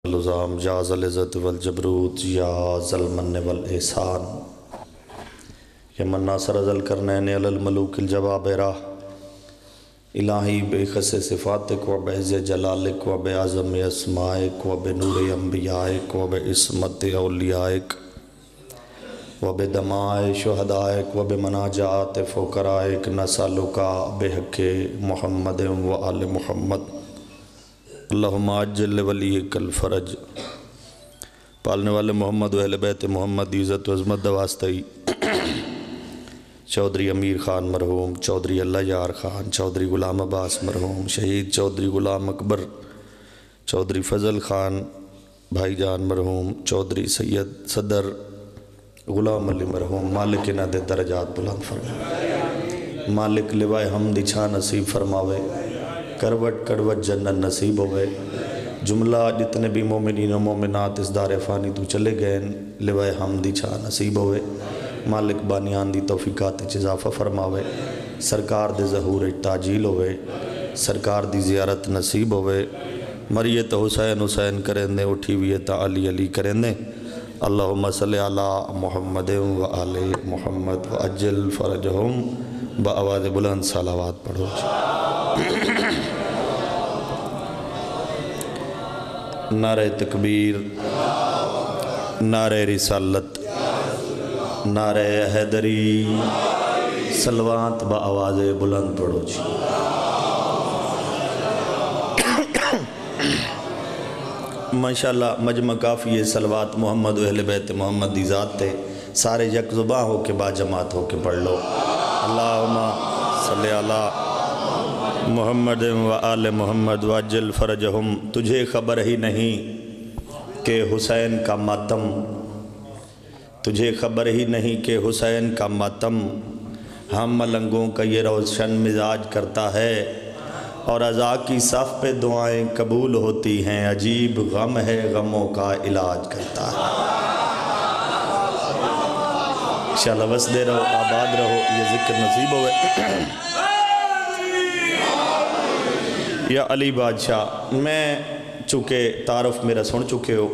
الزام یا ذل العزت والجبروت یا ذل المن والاحسان یا من ناصر ذل القرنین علی الملوک الجبابرہ الہی بے خص صفاتک و بعز جلالک و بعظم اسمائک و بنور انبیائک و بعصمت اولیائک و بدماء شہدائک و بمناجات فقرائک نسألک بحق محمد و آل محمد اللہم عجل ولیک الفرج۔ پالنے والے محمد و اہل بیت محمد عزت و عظمت دواستی چودھری امیر خان مرحوم، چودھری اللہ یار خان، چودھری غلام عباس مرحوم، شہید چودھری غلام اکبر، چودھری فضل خان بھائی جان مرحوم، چودھری سید صدر غلام علی مرحوم، مالک انہاں دے درجات بلند فرماوے، مالک لوائے حمد چھا نصیب فرماوے، کروٹ کروٹ جنت نصیب ہوئے، جملہ جتنے بھی مومنین و مومنات اس دار فانی تو چلے گئے لوائے حمد چھا نصیب ہوئے، مالک بانیان دی توفیقات اضافہ فرماوے، سرکار دے ظہور تاجیل ہوئے، سرکار دی زیارت نصیب ہوئے، مریت حسین حسین کریں دے، اٹھی ویتا علی علی کریں دے۔ اللہم صلی علی محمد و آل محمد و عجل فرجہم، بآواز بلند صلوات پڑھو۔ نعرہ تکبیر، نعرہ رسالت، نعرہ حیدری، صلوات بآواز بلند پڑھو جی۔ ماشاءاللہ مجمع کافی ہے، صلوات محمد و اہل بیت محمد دی ذات تے سارے یک زباں ہو کے با جماعت ہو کے پڑھ لو۔ اللہم صلی علی محمد و آل محمد وعجل فرجہم۔ تجھے خبر ہی نہیں کہ حسین کا ماتم، تجھے خبر ہی نہیں کہ حسین کا ماتم ہم ملنگوں کا یہ روشن مزاج کرتا ہے، اور عزا کی صف پہ دعائیں قبول ہوتی ہیں، عجیب غم ہے غموں کا علاج کرتا ہے۔ انشاءاللہ بس دے رہو، آباد رہو، یہ ذکر نصیب ہوئے۔ یا علی بادشاہ، میں چونکہ تعارف میرا سن چکے ہو،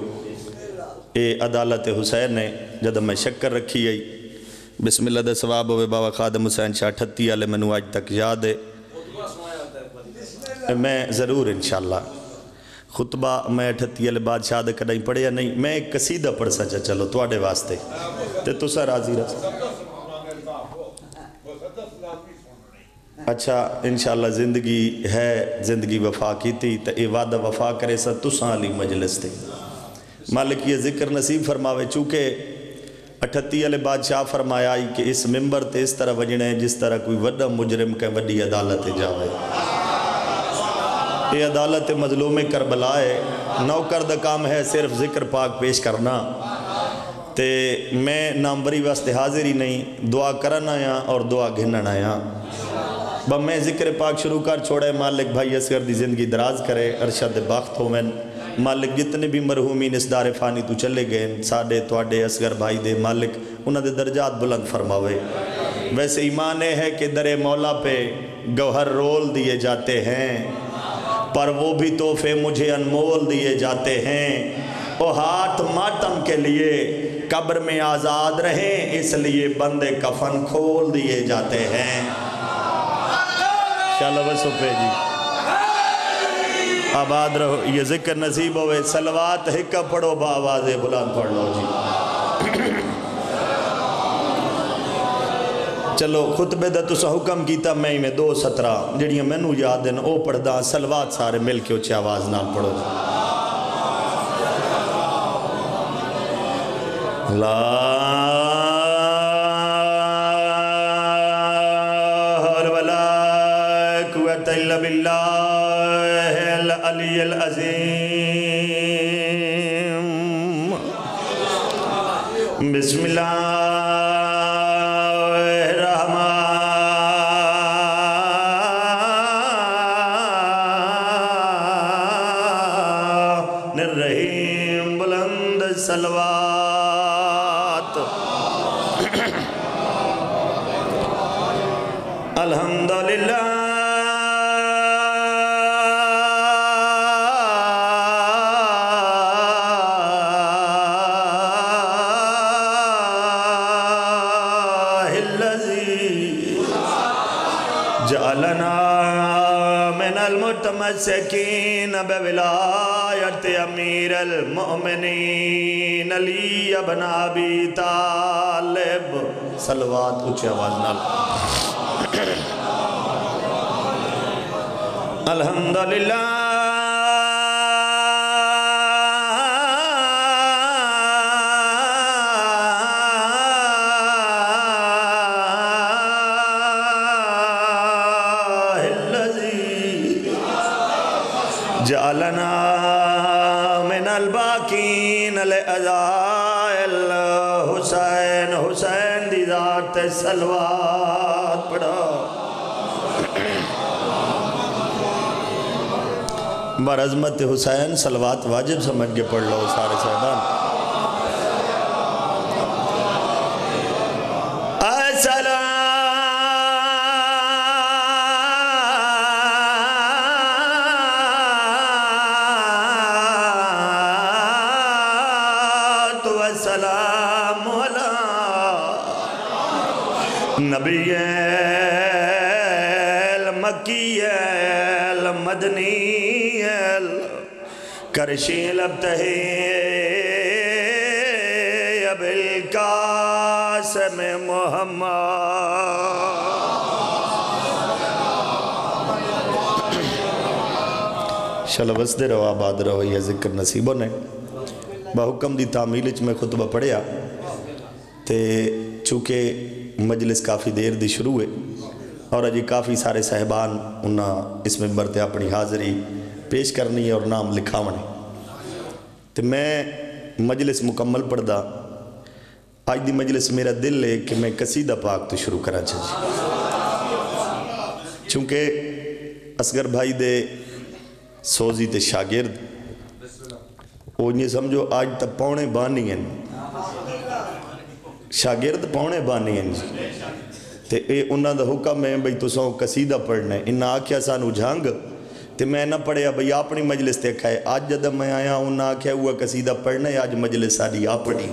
اے عدالت حسین نے جد میں شکر رکھی ہے، بسم اللہ دے ثواب ہوئے بابا خادم حسین شاہ 38 والے منو آج تک یاد ہے۔ میں ضرور انشاءاللہ خطبہ میں 38 والے بادشاہ دے کدھیں پڑھیا نہیں، میں ایک قصیدہ پڑھ سچا چلو تواڈے واسطے تے تسا راضی رہ۔ اچھا انشاءاللہ زندگی ہے، زندگی وفا کی تھی تو اے وعدہ وفا کرے سا تساں علی مجلس تھی۔ مالک یہ ذکر نصیب فرماوے، چونکہ 38 والے بادشاہ فرمایا کہ اس ممبر تے اس طرح وجنے جس طرح کوئی وڈا مجرم کے وڈی عدالت جاوے۔ یہ عدالت مظلوم کربلا ہے، نوکر دا کام ہے صرف ذکر پاک پیش کرنا، تے میں نامبری واسطے حاضر ہی نہیں، دعا کرنا آیا اور دعا گھننا آیا۔ میں ذکر پاک شروع کر چھوڑے، مالک بھائی اصغر دی زندگی دراز کرے، ارشد بخت ہو میں مالک جتنے بھی مرحومین اس دار فانی تو چلے گئے، ساڑھے توڑے اصغر بھائی دے مالک انہاں دے درجات بلند فرماوے۔ ویسے ایمان ہے کہ در مولا پہ گوہر رول دیے جاتے ہیں، پر وہ بھی تحفے مجھے انمول دیے جاتے ہیں، وہ ہاتھ ماتم کے لیے قبر میں آزاد رہیں، اس لیے بندے کفن کھول دیے جاتے ہیں۔ انشاءاللہ بس پہ جی آباد رہو، یہ ذکر نصیب ہوئے، صلوات حکہ پڑھو بآواز بلند پڑھ لو جی۔ چلو خطبے دا تسا حکم کیتا میں میں 2 سطرہ جڑیاں میں نو یاد ہیں او پڑھ دا، صلوات سارے مل کے اچھے آواز نال پڑھو جی۔ لا حول ولا قوة الا باللہ العلی العظیم۔ بسم اللہ الرحیم، بلند صلوات۔ الحمدللہ جعلنا من المتمسکین بولایت امیر المؤمنین علی بن ابی طالب. صلوات اونچی آواز نال. الحمدللہ جعلنا من الباقین لأذاء الحسین. حسین دی ذات صلوات پڑھو. برعظمت حسین صلوات واجب سمجھ کے پڑھ لو سارے صاحبان. السلام علی نبی المکی المدنی کرشی لبتہی بالقاسم محمد. چلو بس دے رہو آباد رہو یہ ذکر نصیبوں نے. بحکم دی تعمیل میں خطبہ پڑھیا تے چونکہ مجلس کافی دیر دی شروع ہے اور اجی کافی سارے صاحبان انہاں اس ممبر تے اپنی حاضری پیش کرنی ہے اور نام لکھاونے تے میں مجلس مکمل پڑھ دا. آج دی مجلس میرا دل ہے کہ میں قصیدہ پاک تو شروع کرا چاہیے چونکہ اصغر بھائی دے سوزی تے شاگرد وہ یہ سمجھو آج تا پونے بانی ہیں شاگرد پونے بانی ہیں تے اے انہاں دا حکم ہے بھئی تو سو قصیدہ پڑھنے. انہاں آکھیا سانو جھانگ تے میں نہ پڑھیا بھئی اپنی مجلس تے کھائے. آج جدہ میں آیا انہاں آکھیا ہوا قصیدہ پڑھنے آج مجلس ساری اپنی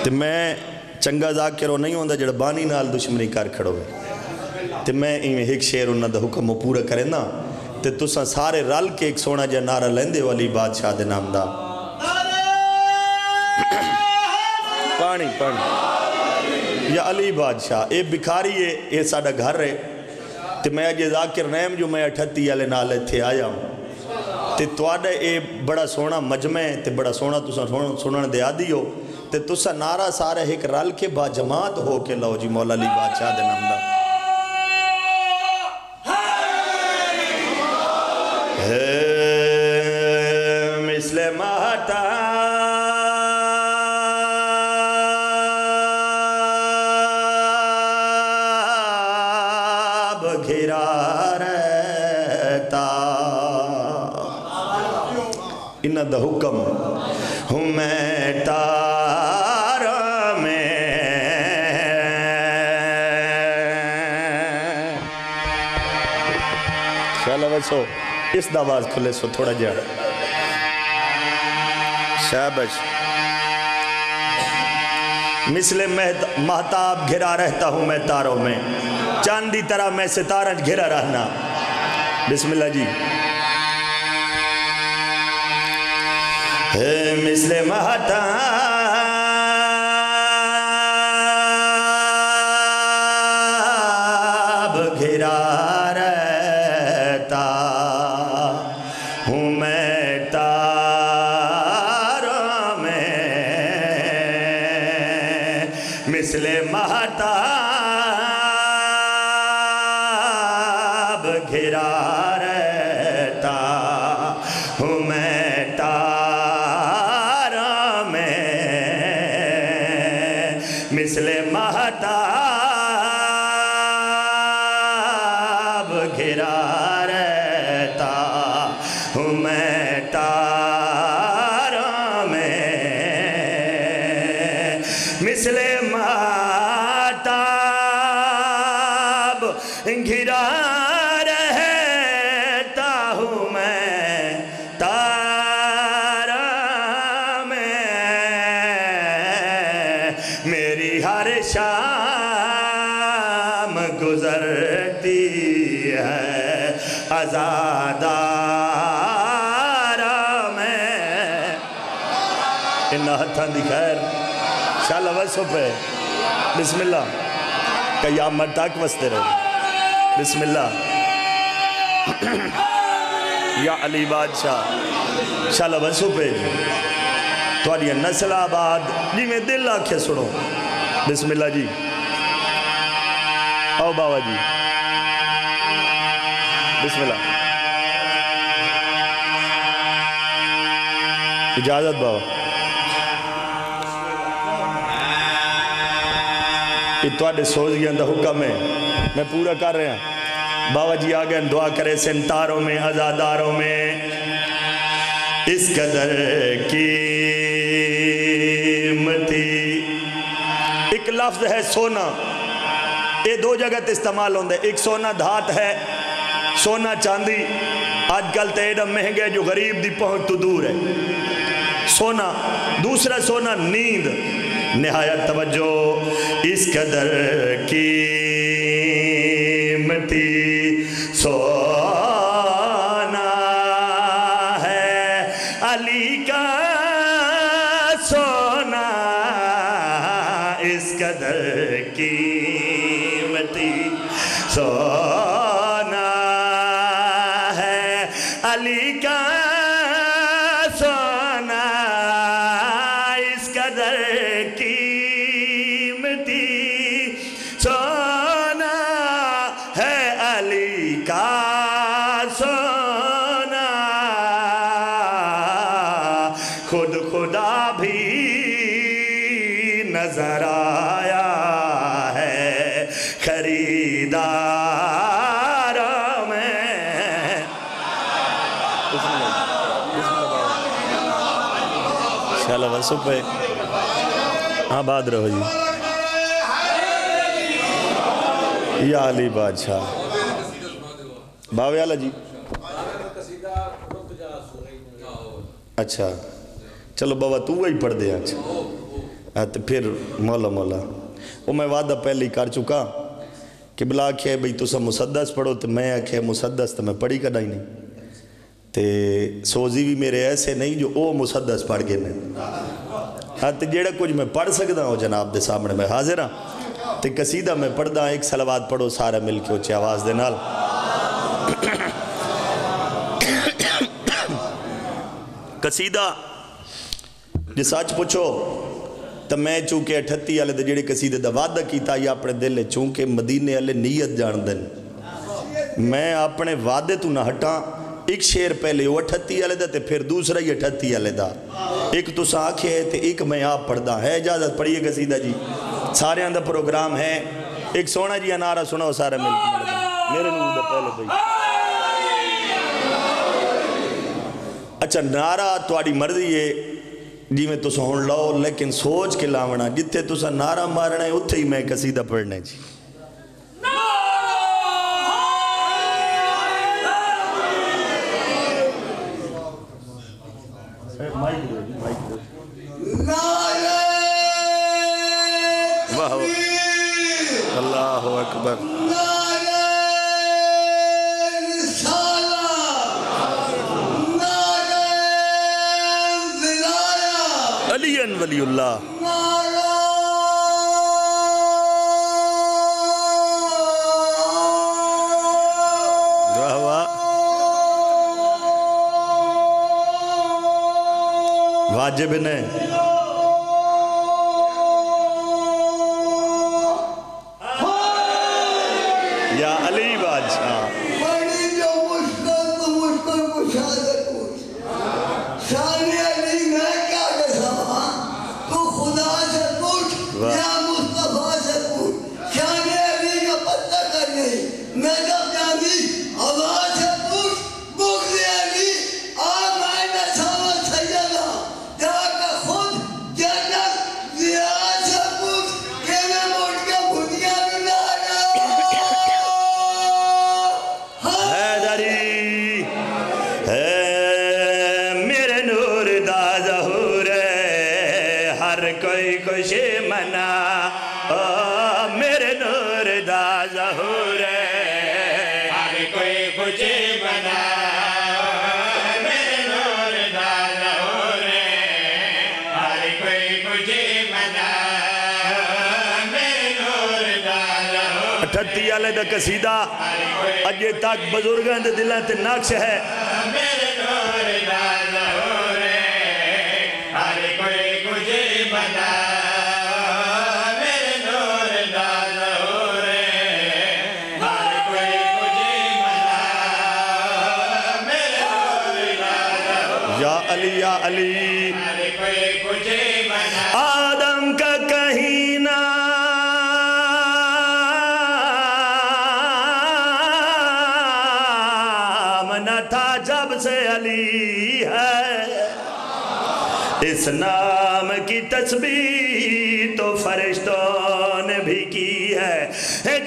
تے میں چنگا ذاکرو نہیں ہوندہ جڑا بانی نال دشمنی کر کھڑو ہے تے میں ایک شعر انہاں دا حکم پورا کریں نا تے تساں سارے رل کے ایک سونا جا نعرہ لیندے والی بادشاہ دے نام دا. پانی پانی یا علی بادشاہ اے بکھاری ہے اے ساڑا گھر ہے تے میں اجے ذاکر نیم جو میں 38 والے نالے تھے آیا ہوں تے تواڈے اے بڑا سونا مجمع تے بڑا سونا تساں سنن دے عادی ہو تے تساں نعرہ سارے ایک رل کے با جماعت ہو کے لو جی مولا علی بادشاہ دے نام دا. مثل مہتاب گھرا رہتا انہاں دا حکم ہوں میں تارا میں چلو بچو اس دعواز کھلے سو تھوڑا جا شابش. مثل مہتاب گھرا رہتا ہوں میں تاروں میں چاندی طرح میں ستارہ گھرا رہنا. بسم اللہ جی. مثل مہتاب گھرا رہتا ہوں میں تاروں میں مثل مہتاب گھرا رہتا ہوں میں تاروں میں مثل مہتاب گھرا رہتا ہوں میں تاروں میں مثل مہتاب گھرا رہتا ہوں میں تاروں میں رہتی ہے عزادارا میں انہا ہتھان دی خیر شاءاللہ ویسو پہ بسم اللہ قیامت تک وستے رہے بسم اللہ یا علی بادشاہ شاءاللہ ویسو پہ توڑی نسل آباد جی میں دل آکھے سنو بسم اللہ جی آؤ باوا جی بسم اللہ اجازت باوا یہ توڑے سوز گیا اندہ حکم ہے میں پورا کر رہا ہوں باوا جی آگئے دعا کرے سنتاروں میں عزاداروں میں اس قدر قیمتی ایک لفظ ہے سونا یہ دو جگہ استعمال ہوندے ایک سونا دھات ہے سونا چاندی آج کل تے ایڈم مہنگے جو غریب دی پہنچ تو دور ہے سونا دوسرا سونا نیند نہایت توجہ اس قدر قیمتی سونا ہے علی کا سونا اس قدر قیمتی سونا ہے علی کا سونا اس قدر قیمتی سونا ہے علی کا سونا خود خدا بھی نظر آیا ہے خریدار میں شاءاللہ وسو پہ آباد رہو جی یا علی بادشاہ باوے آلہ جی اچھا چلو بابا تو وہی پڑھ دے آج تو پھر مولا مولا وہ میں وعدہ پہلے ہی کر چکا کہ بلا کہے بھئی تو سب مسدس پڑھو تو میں کہے مسدس تو میں پڑھی کر ہی نہیں تے سوزی بھی میرے ایسے نہیں جو او مسدس پڑھ گئے میں ہاں تے جیڑا کچھ میں پڑھ سکتا ہوں جناب دے سامنے میں حاضر ہاں تے قصیدہ میں پڑھ دا ایک صلوات پڑھو سارا مل کے اچھے آواز دے نال قصیدہ جی سچ پوچھو تو میں چونکہ 38 والے دے جڑے قصیدے دا وعدہ کیتا یا اپنے دل لے چونکہ مدینے والے نیت جان دن میں اپنے وعدے تو نہ ہٹاں ایک شعر پہلے وہ 38 والے دا تے پھر دوسرا ہی 38 والے دا ایک تو ساکھے ہے تے ایک میں آپ پڑھدا ہے اجازت پڑھیے قصیدہ جی سارے اندر پروگرام ہے ایک سونا جی نعرہ سناؤ سارے مل کے میرے نور دا پہلے بھائی اچھا نعرہ تواڈی مرضی ہے جی میں تو سن لاؤ لیکن سوچ کے لاونا جتے تو سا نعرہ مارنا ہے اتھے ہی میں قصیدہ پڑھنے جی واہ اللہ اکبر علی ولی اللہ واجب نے یا علی بادشاہ کوئی خوشی منا میرے نور دا ظہور ہے کچھ بنا میرے نور دا ظہور ہر کوئی کچھ بنا میرے نور دا ظہور 38 والے دا قصیدہ اجے تک بزرگاں دے دلاں تے نقش ہے میرے نور دا ظہور ہر کوئی کچھ بنا میرے نور دا ظہور ہر کوئی کچھ بنا میرے نور دا ظہور یا علی یا علی ہر کوئی کچھ بنا آدم کا کہیں نام نہ تھا جب سے علی ہے اس نام کی تسبیح تو فرشتوں نے بھی کی ہے اے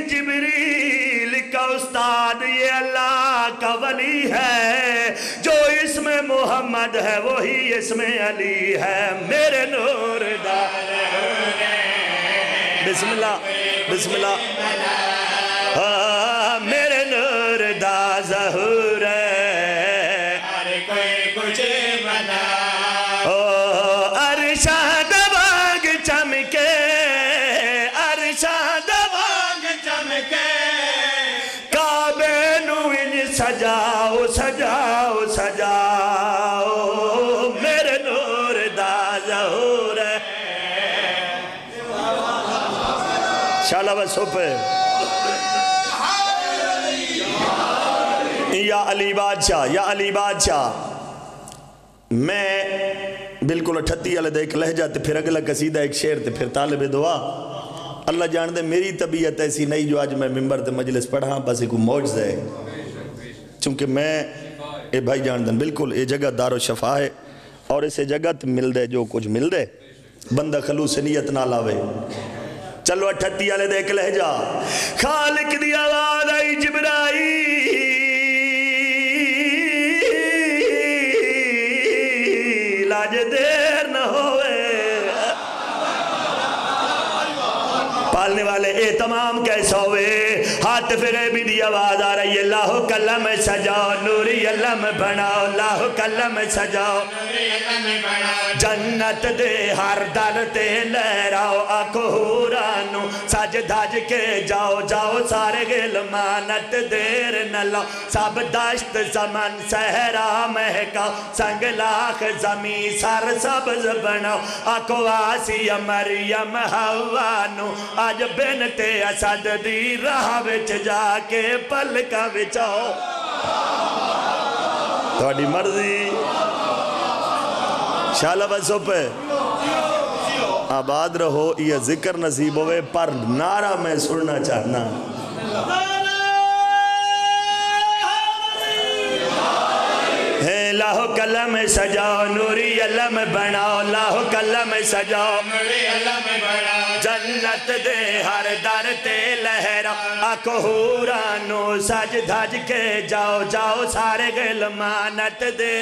جبریل کا استاد یہ اللہ کا ولی ہے جو اسم محمد ہے وہی اسم علی ہے میرے نور دا بسم اللہ بسم اللہ میرے نور دا ظہور ہر کوئی کچھ بنا ارشاد باغ چمکے ارشاد باغ چمکے کعبے نو انج سجاؤ سجاؤ سجاؤ میرے نور دا ظہور شالا بسو پہ یا علی بادشاہ یا علی بادشاہ میں بالکل 38 والے دا ایک لہجہ تے پھر اگلا قصیدہ ایک شعر تے پھر طالب دعا اللہ جان دے میری طبیعت ایسی نہیں جو آج میں ممبر تے مجلس پڑھا بس ایک معجزہ ہے چونکہ میں اے بھائی جان دن بالکل اے جگہ دار و شفا ہے اور اسے جگہ تے مل دے جو کچھ مل دے بندہ خلوص نیت نہ لاوے چلو 38 والے دے ایک لہجہ خالق دی آواز آئی جبرائیل آج دیر نہ ہوئے پالنے والے اے تمام کیسا ہوئے حاطف غیبی دی آواز آ رہی ہے اللہ کلم سجاؤ نوری علم بناؤ اللہ کلم سجاؤ جنت دے ہر در تے لہراؤ آنکھو حورانو سج دھج کے جاؤ جاؤ سارے غلمانت دیر نہ لاؤ سب دشت زمن صحرا مہکاؤ سنگ لاخ زمین سر سبز بناؤ آنکھو آسیہ مریم حوانو آج بنت اسد دی راہ وچ جا کے پلکاں وچ آؤ تھوڑی مرضی شالا بسو پہ آباد رہو یہ ذکر نصیب ہوئے پر نعرہ میں سننا چاہنا اللہ کلم سجاؤ نوری علم بناؤ اللہ کلم سجاؤ نوری علم بناؤ جنت دے ہر در تے لہرا آنکھو حورانو سج دھج کے جاؤ جاؤ سارے غلمانت دے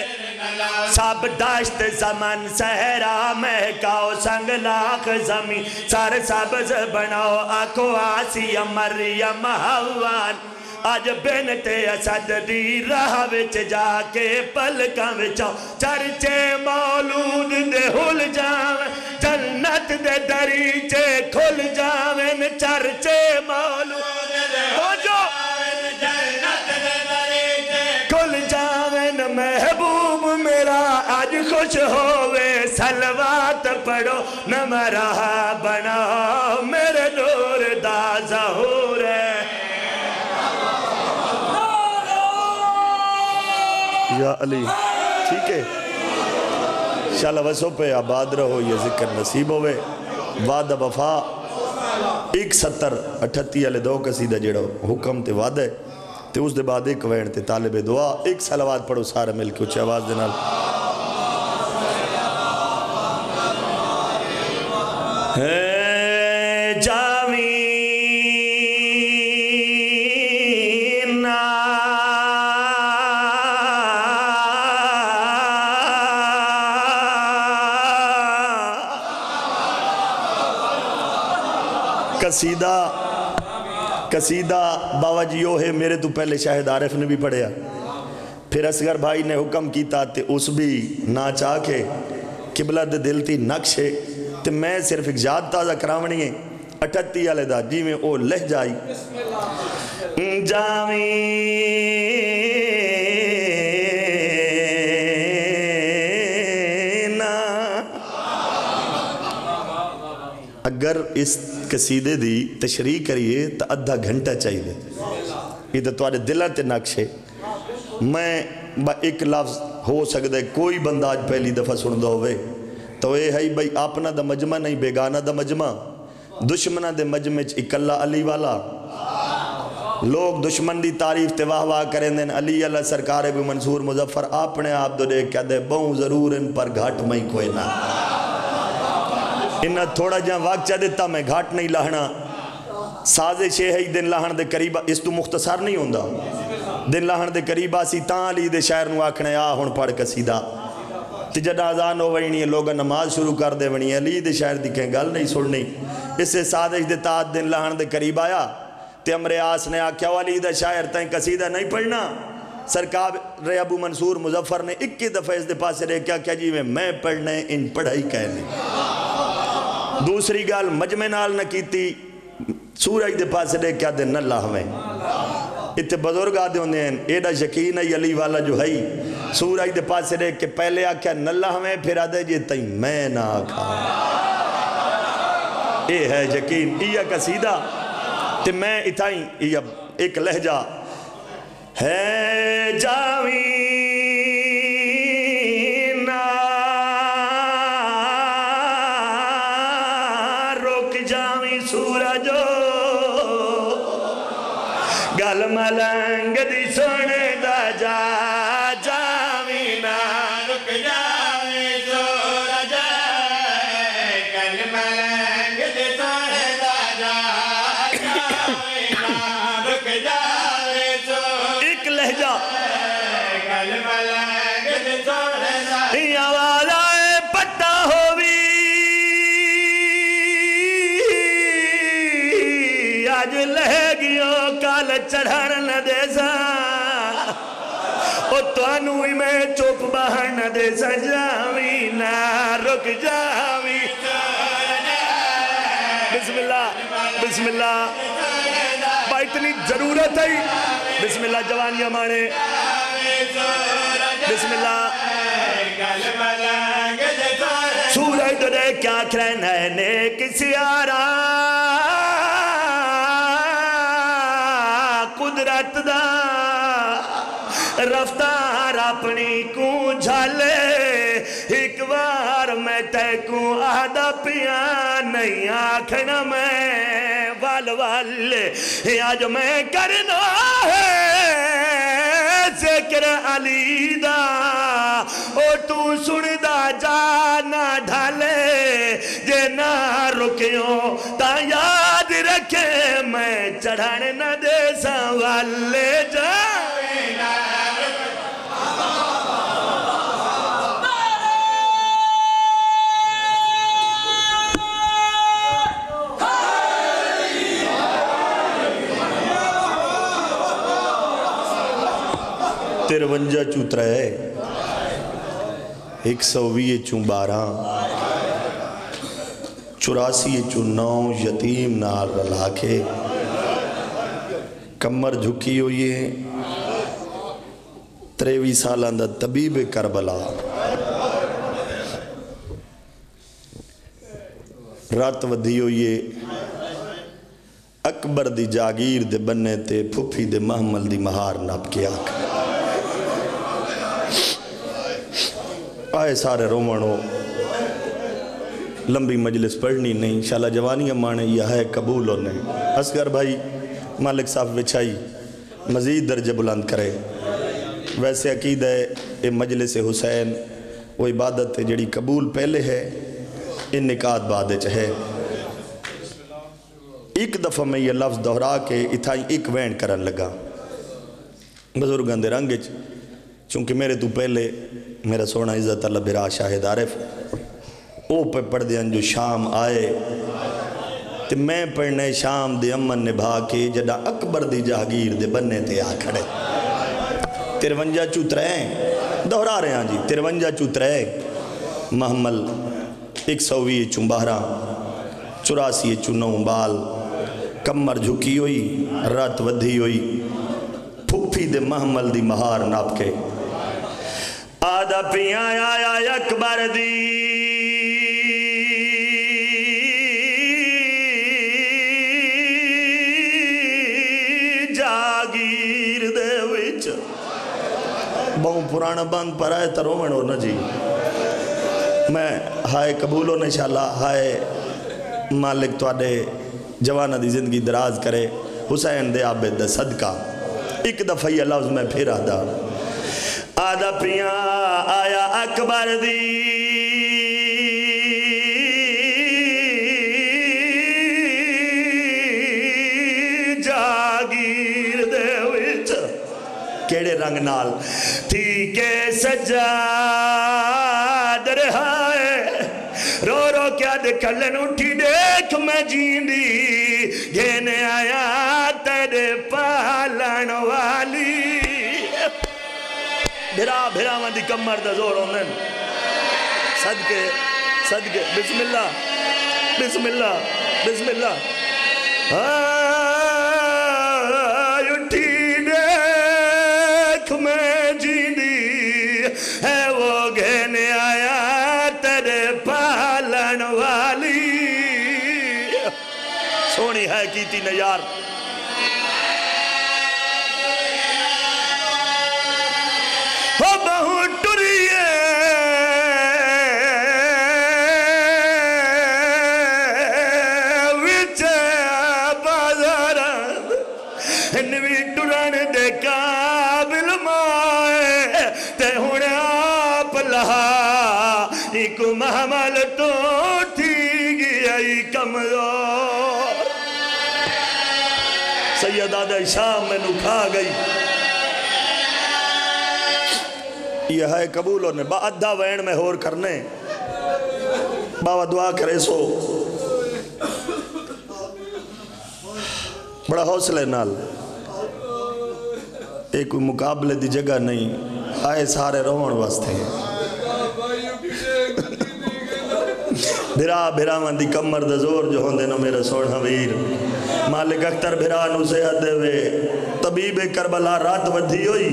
سب دشت زمن صحرا مہکاؤ سنگ لاکھ زمین سر سبز بناؤ آنکھو آسیہ مریم حوان آج بنت اسد دی راہ وچ جا کے پلکاں وچاؤ چرچے مولود دے ہل جاویں جنت دے دریچے کھل جاویں چرچے مولود دے ہل جاویں جنت دے دریچے کھل جاویں محبوب میرا آج خوش ہوئے سلوات پڑھو نمرہ بناؤ میرے نور دا ظہور ہے یا علی ٹھیک ہے شالا وسو پہ آباد رہو یہ ذکر نصیب ہوئے وعدہ وفا 1:70-38 والے دو قصیدہ جڑا حکم تے وعدہ تے اس دے بعد ایک وین تے طالب دعا ایک صلوات پڑھو سارے مل کے اچھے آواز دے نال قصیدہ بابا جی وہ ہے میرے تو پہلے شاہد عارف نے بھی پڑھیا، پھر اصغر بھائی نے حکم کیتا تے اس بھی نہ چاہ کے قبلہ دے دل تی نقش ہے تے میں صرف ایک یاد تازہ کراونی ہے 38 والے دا جی میں او لہ جائی اگر اس قصیدے دی تشریح کریے تو آدھا گھنٹہ چاہیے، یہ تو تمہارے دلہ تے نقش ہے۔ میں ایک لفظ ہو سکتا ہے کوئی بندہ آج پہلی دفعہ سن دو ہوئے تو یہ ہے بھائی اپنا دا مجمع نہیں بیگانہ دا مجمع، دشمنہ دے مجمع اکلہ علی والا، لوگ دشمن دی تعریف تے واہ واہ کریں دیں علی اللہ سرکار بھی منصور مظفر اپنے آپ دو دیکھ کہہ دے بہوں ضرور ان پر گھاٹ میں کوئی نہ، انہا تھوڑا جہاں واقعہ دیتا میں گھاٹ نہیں لہنا، سازش ہے دن لہن دے قریبہ، اس تو مختصر نہیں ہوندہ، دن لہن دے قریبہ سی تاں علی دے شاعر نو آکھنے ہن پڑھ قصیدہ تے جڑا اذان ہو وینی ہے لوگ نماز شروع کر دے ونی علی دے شاعر دی کہیں گل نہیں سننی، اس سے سازش دے تات دن لہن دے قریب آیا تے امر آس نے آکھیا علی دے شاعر تائیں قصیدہ نہیں پڑھنا، سرکار ابو منصور مظفر نے 21 دفعہ اس دے پاسے رہے کیا جی میں پڑھنے ان پڑھائی کہنے، دوسری گال مجمع نال نہ کیتی سورج دے پاسے دے کیا دے نہ لاہویں، اتنے بزرگ آدھے ہوندے ہیں ایڈا یقین ہے علی والا جو ہے سورج دے پاسے دے کہ پہلے آکھیا نہ لاہویں پھر آدھے جی تائیں میں نہ آکھا، اے ہے یقین، یہ قصیدہ تے میں اتائیں یہ ایک لہجہ ہے جاویں گل ملنگ دی سونے دا جا جاویں نا رک جاویں سورا جائے گل ملنگ دے سونے دا جا جاویں نا رک جاویں سورا ایک لہجہ گل ملنگ دے سونے دا یہ آواز آئے پٹا ہووی آج لہ گیوں کال چڑھن نہ دے سا او توانو ہی میں چوپ باہر نہ دے سا جاویں نا رک جاویں بسم اللہ با اتنی ضرورت ہے بسم اللہ جوانیاں مانے بسم اللہ سورج تو دے کیا کرن ہے نیک سیارہ قدرت دا رفتار اپنی کو جھالے ایک بار میں تے کو آدھا پیا نہیں آکھنا میں والے آج میں کرنا ہے ذکر علی دا او تو سندہ جانا ڈھالے جے نہ رکیوں تا یاد رکھے میں چڑھانے نہ دے سوالے جائیں نا تیرونجہ چوترہ ہے 120 چون 12 84 چون 9 یتیم نال رلا کے کمر جھکی ہوئی ہے 23 سالان دا طبیب کربلا رات ودھی ہوئی ہے اکبر دی جاگیر دے بننے تے پھپھی دے محمل دی مہار ناپ کے آکھ آئے سارے رومنو لمبی مجلس پڑھنی نہیں انشاءاللہ جوانی امانے یہ ہے قبول ہونے اصغر بھائی مالک صاحب وچھائی مزید درجہ بلند کرے ویسے عقید ہے یہ مجلس حسین وہ عبادت ہے جڑی قبول پہلے ہے ان نکات بعد ہے ایک دفعہ میں یہ لفظ دہرا کے اتھائی ایک وین کرن لگا بزرگان دے رنگج چونکہ میرے تو پہلے میرا سونا عزت اللہ برا شاہد عارف او پہ پڑھ دیاں جو شام آئے تے میں پڑھنے شام دے امن نبھا کے جڑا اکبر دی جہانگیر دے بننے تے آ کھڑے 53 چوترے دہرا رہے ہیں جی 53 چوترے محمل 120 12 84 9 بال کمر جھکی ہوئی رات ودھی ہوئی پھپھی دے محمل دی مہار ناپ کے آدھا پیاں آیا اکبر دی جاگیر دے وچ بہوں پرانا بند پر آئے ترومن ہو نا جی میں ہائے قبول ہو انشاءاللہ ہائے مالک توڑے جوانہ دی زندگی دراز کرے حسین دے عابد دے صدقہ ایک دفعہ یہ لفظ میں پھر آدھا پیاں آیا اکبر دی جاگیر دے وچ کیڑے رنگ نال تھی کے سجاد رہائے رو رو کیا دکھلن اٹھی دیکھ میں جیندی گھینے آیا تیرے پالن والی بھرا من دی کمر دا زور ہوندن صدقے بسم اللہ اٹھی دیکھ میں جیندی ہے وہ گھینے آیا تیرے پالن والی سونی ہے کیتی نے یار ہو بہو ٹریے وچ بازاران انوی ٹران دے قابل مائے تے ہن آپ لہا ایک محمل تو تھی گئی کمزور سیدہ دے شام میں نکھا گئی یہ ہے قبول ہونے با ادھا وین میں ہور کرنے باوا دعا کرے سو بڑا حوصلے نال ایک کوئی مقابلے دی جگہ نہیں آئے سارے روان واسطے بھرا من دی کمر دا زور جو ہوندے نا میرے سوڑا ویر مالک اختر بھرا نو صحت دے وے طبیب کربلا رات ودھی ہوئی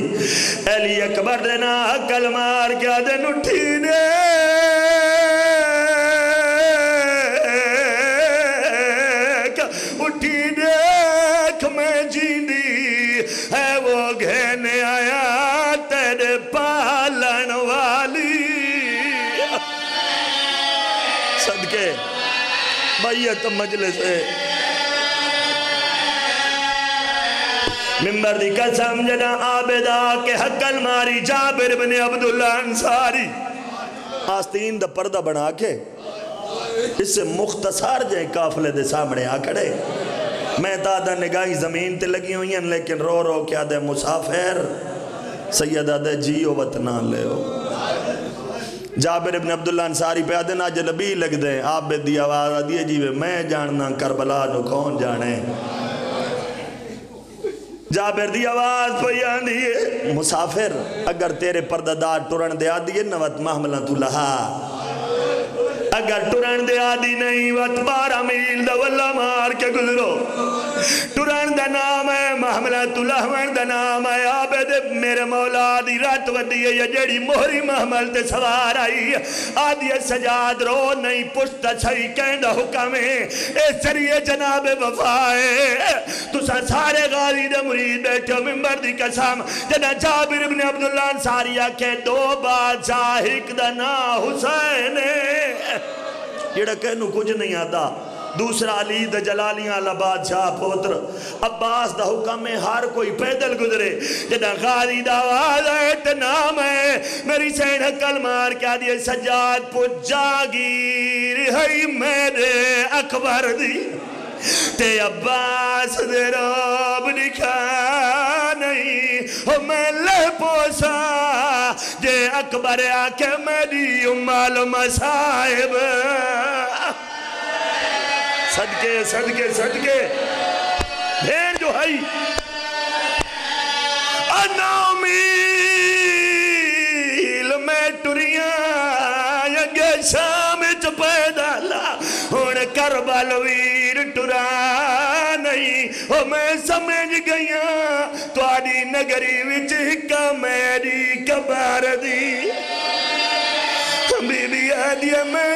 ایلی اکبر دینا حقل مار کیا دن اٹھی دے اٹھی دیکھ میں جیندی ہے وہ گھینے آیا تیرے پالن والی صدقے بیعت مجلس ہے ممبر دی قسم جنا عابدہ کے حقل ماری جابر بن عبداللہ انصاری آستین دا پردہ بنا کے اس سے مختصر جائیں کافلے دے سامنے آ کھڑے میں دادا نگاہی زمین تے لگی ہوئی ہیں لیکن رو رو کیا دے مسافر سیدہ دے جیو وطنان لے ہو جابر ابن عبداللہ انصاری پہ آدھے نا جلبی لگ دیں عابد دی آواز دیئے جیوے میں جاننا کربلا نو کون جانے جابر دی آواز پہ آدھیے مسافر اگر تیرے پرددار ٹرن دے آدھیے نوت محملہ تو لہا اگر ٹرن دے آدھی نہیں وقت 12 میل دا واللہ مار کے گزرو ٹرن دا نام ہے محملت الہون دا نام ہے عابد میرے مولا دی رات ودی ہے یا جڑی مہری محمل تے سوار آئی آدھی سجاد رو نہیں پشتا چھئی کہندہ حکم ہے اے سریع جناب وفائے تو سارے غازی دے مرید بیٹھے ہو ممبر دی قسم جنا جابر ابن عبداللہ انصاریہ کے 2 بادشاہ ایک دا نا حسین جڑا کہنو کچھ نہیں آتا دوسرا علی دا جلالیاں اللہ بادشاہ پوتر عباس دا حکم میں ہر کوئی پیدل گزرے جدا غازی دا آواز ہے نام ہے میری سین حقل مار کیا دیئے سجاد پوچھ جاگیر ہے میرے اکبر دی تے عباس دے رب نکھا نہیں ہو میں لہ پوسا جے اکبر آکے میری امال مسائب صدقے بھین جو ہے نو میل میں ٹریاں اگے شام چ پیدا لا ہن کربل ویر ٹرا نہیں او میں سمجھ گیاں تواڈی نگری وچ ہکا میری قبر دی بی بی آدھی میں